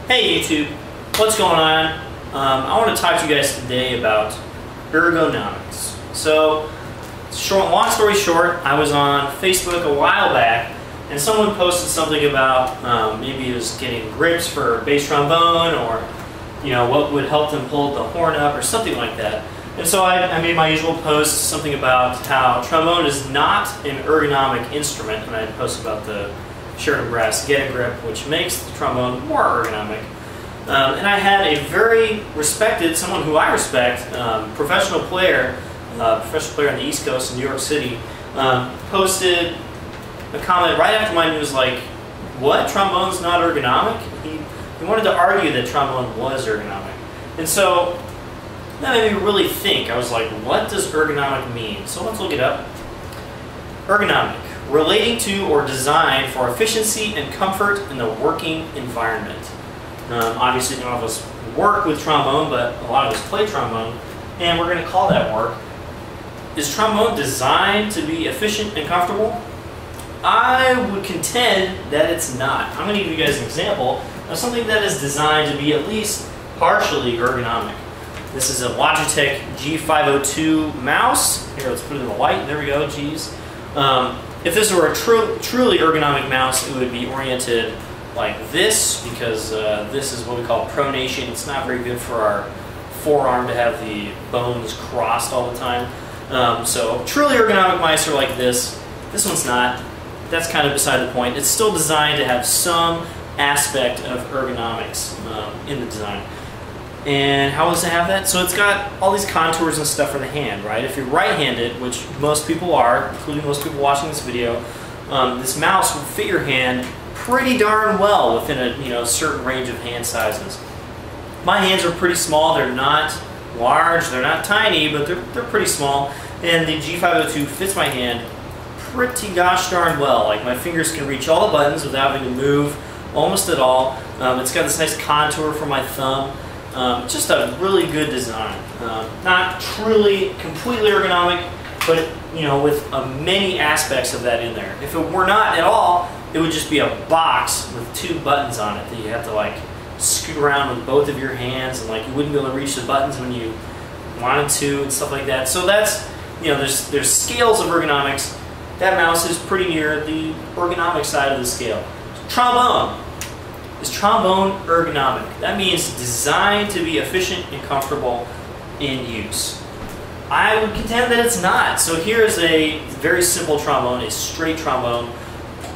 Hey YouTube, what's going on? I want to talk to you guys today about ergonomics. So, long story short, I was on Facebook a while back and someone posted something about maybe it was getting grips for bass trombone, or what would help them hold the horn up or something like that. And so I made my usual post, something about how trombone is not an ergonomic instrument, and I posted about the Sheridan brass Get a Grip, which makes the trombone more ergonomic. And I had a very respected, someone who I respect, professional player on the East Coast in New York City, posted a comment right after mine. He was like, "What? Trombone's not ergonomic?" He wanted to argue that trombone was ergonomic. And so that made me really think. I was like, what does ergonomic mean? So let's look it up. Ergonomic, relating to or designed for efficiency and comfort in the working environment. Obviously none of us work with trombone, but a lot of us play trombone, and we're going to call that work. Is trombone designed to be efficient and comfortable? I would contend that it's not. I'm going to give you guys an example of something that is designed to be at least partially ergonomic. This is a Logitech G502 mouse. Here, let's put it in the light. There we go, geez. If this were a truly ergonomic mouse, it would be oriented like this, because this is what we call pronation. It's not very good for our forearm to have the bones crossed all the time. So truly ergonomic mice are like this. This one's not. That's kind of beside the point. It's still designed to have some aspect of ergonomics in the design. And how does it have that? So it's got all these contours and stuff for the hand, right? If you're right-handed, which most people are, including most people watching this video, this mouse will fit your hand pretty darn well within a certain range of hand sizes. My hands are pretty small. They're not large, they're not tiny, but they're pretty small. And the G502 fits my hand pretty gosh darn well. Like, my fingers can reach all the buttons without having to move almost at all. It's got this nice contour for my thumb. Just a really good design. Not truly completely ergonomic, but with many aspects of that in there. If it were not at all, it would just be a box with two buttons on it that you have to like scoot around with both of your hands, and like you wouldn't be able to reach the buttons when you wanted to and stuff like that. So that's, there's scales of ergonomics. That mouse is pretty near the ergonomic side of the scale. Trombone. Is trombone ergonomic? That means designed to be efficient and comfortable in use. I would contend that it's not. So here's a very simple trombone, a straight trombone,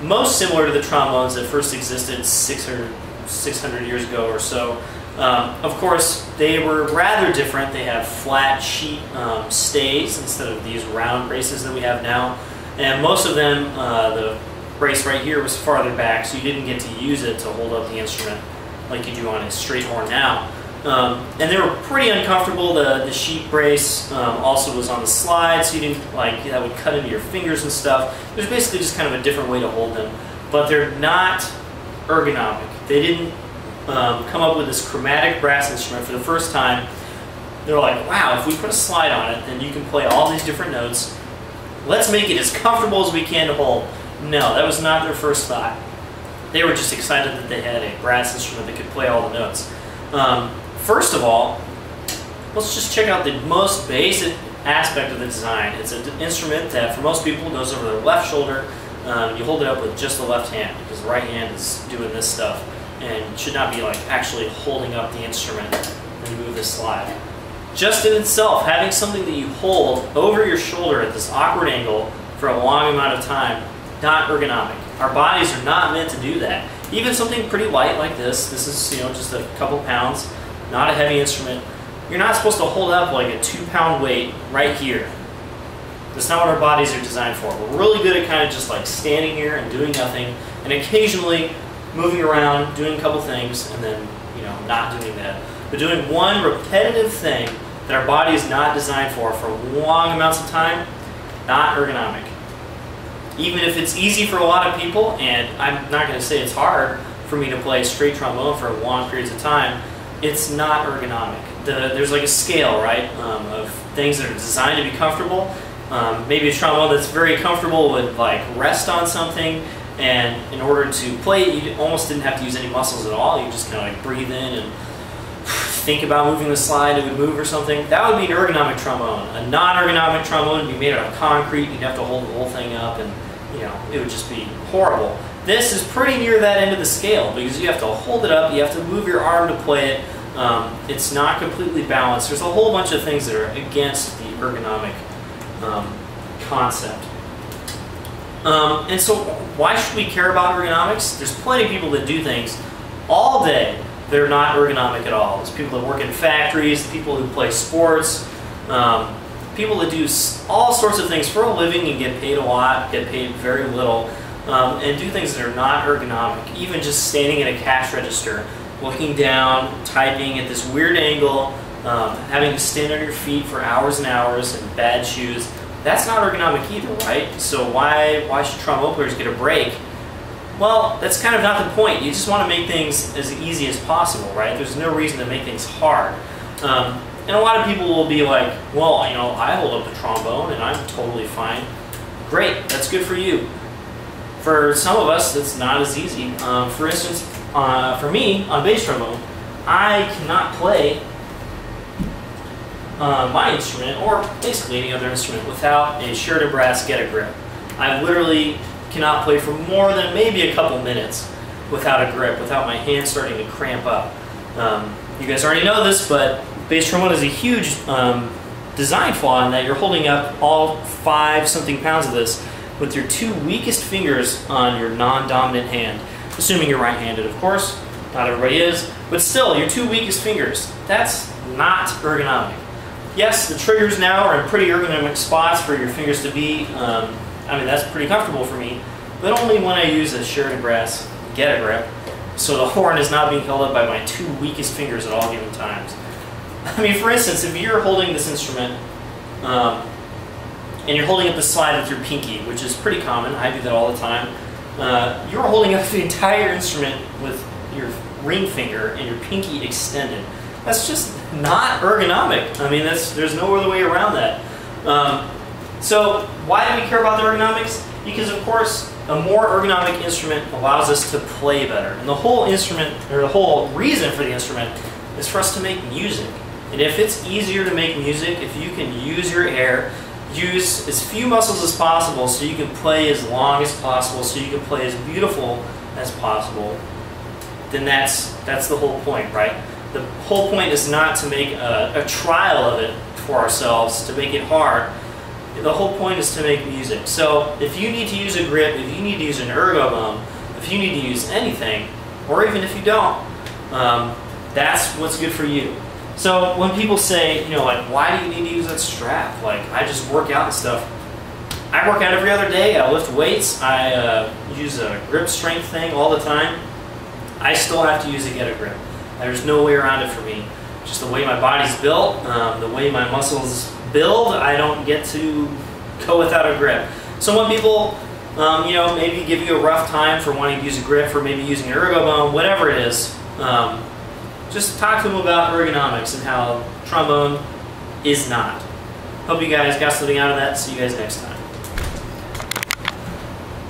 most similar to the trombones that first existed 600 years ago or so. Of course, they were rather different. They have flat sheet stays instead of these round braces that we have now. And most of them, the brace right here was farther back, so you didn't get to use it to hold up the instrument like you do on a straight horn now. And they were pretty uncomfortable. The sheet brace also was on the slide, so you didn't that would cut into your fingers and stuff. It was basically just kind of a different way to hold them, but they're not ergonomic. They didn't come up with this chromatic brass instrument for the first time. They're like, wow, if we put a slide on it, then you can play all these different notes. Let's make it as comfortable as we can to hold. No, that was not their first thought. They were just excited that they had a brass instrument that could play all the notes. First of all, let's just check out the most basic aspect of the design. It's an instrument that for most people goes over their left shoulder. You hold it up with just the left hand, because the right hand is doing this stuff and should not be like actually holding up the instrument when you move this slide. Just in itself, having something that you hold over your shoulder at this awkward angle for a long amount of time, not ergonomic. Our bodies are not meant to do that. Even something pretty light like this is just a couple pounds, not a heavy instrument. You're not supposed to hold up like a 2-pound weight right here. That's not what our bodies are designed for. We're really good at kind of just like standing here and doing nothing, and occasionally moving around, doing a couple things, and then not doing that. But doing one repetitive thing that our body is not designed for long amounts of time, not ergonomic. Even if it's easy for a lot of people, and I'm not going to say it's hard for me to play straight trombone for long periods of time, it's not ergonomic. There's like a scale, right, of things that are designed to be comfortable. Maybe a trombone that's very comfortable would like rest on something And in order to play it, you almost didn't have to use any muscles at all. You just kind of like breathe in and think about moving the slide, it would move or something. That would be an ergonomic trombone. A non-ergonomic trombone would be made out of concrete. You'd have to hold the whole thing up, and it would just be horrible. This is pretty near that end of the scale because you have to hold it up, you have to move your arm to play it. It's not completely balanced. There's a whole bunch of things that are against the ergonomic concept. And so why should we care about ergonomics? There's plenty of people that do things all day that are not ergonomic at all. There's people that work in factories, people who play sports, people that do all sorts of things for a living and get paid a lot, get paid very little, and do things that are not ergonomic. Even just standing at a cash register, looking down, typing at this weird angle, having to stand on your feet for hours and hours in bad shoes. That's not ergonomic either, right? So why should trombone players get a break? Well, that's kind of not the point. You just want to make things as easy as possible, right? There's no reason to make things hard. And a lot of people will be like, well, I hold up the trombone and I'm totally fine. Great, that's good for you. For some of us, that's not as easy. For instance, for me, on bass trombone, I cannot play my instrument, or basically any other instrument, without a shirt and brass get-a-grip. I literally cannot play for more than maybe a couple minutes without a grip, without my hands starting to cramp up. You guys already know this, but bass trombone is a huge design flaw in that you're holding up all 5-something pounds of this with your 2 weakest fingers on your non-dominant hand. Assuming you're right-handed, of course. Not everybody is. But still, your 2 weakest fingers. That's not ergonomic. Yes, the triggers now are in pretty ergonomic spots for your fingers to be. That's pretty comfortable for me. But only when I use a shirt and brass get-a-grip, so the horn is not being held up by my 2 weakest fingers at all given times. For instance, if you're holding this instrument, and you're holding up the slide with your pinky, which is pretty common, I do that all the time, you're holding up the entire instrument with your ring finger and your pinky extended. That's just not ergonomic. There's no other way around that. So why do we care about the ergonomics? Because of course, a more ergonomic instrument allows us to play better. And the whole instrument, or the whole reason for the instrument, is for us to make music. And if it's easier to make music, if you can use your air, use as few muscles as possible so you can play as long as possible, so you can play as beautiful as possible, then that's the whole point, right? The whole point is not to make a trial of it for ourselves, to make it hard. The whole point is to make music. So if you need to use a grip, if you need to use an ergo bone, if you need to use anything, or even if you don't, that's what's good for you. So when people say, why do you need to use that strap? I just work out and stuff. I work out every other day. I lift weights. I use a grip strength thing all the time. I still have to use a get-a-grip. There's no way around it for me. Just the way my body's built, the way my muscles build, I don't get to go without a grip. So when people, maybe give you a rough time for wanting to use a grip, for maybe using an ergo bone, whatever it is, just talk to them about ergonomics and how trombone is not. Hope you guys got something out of that. See you guys next time.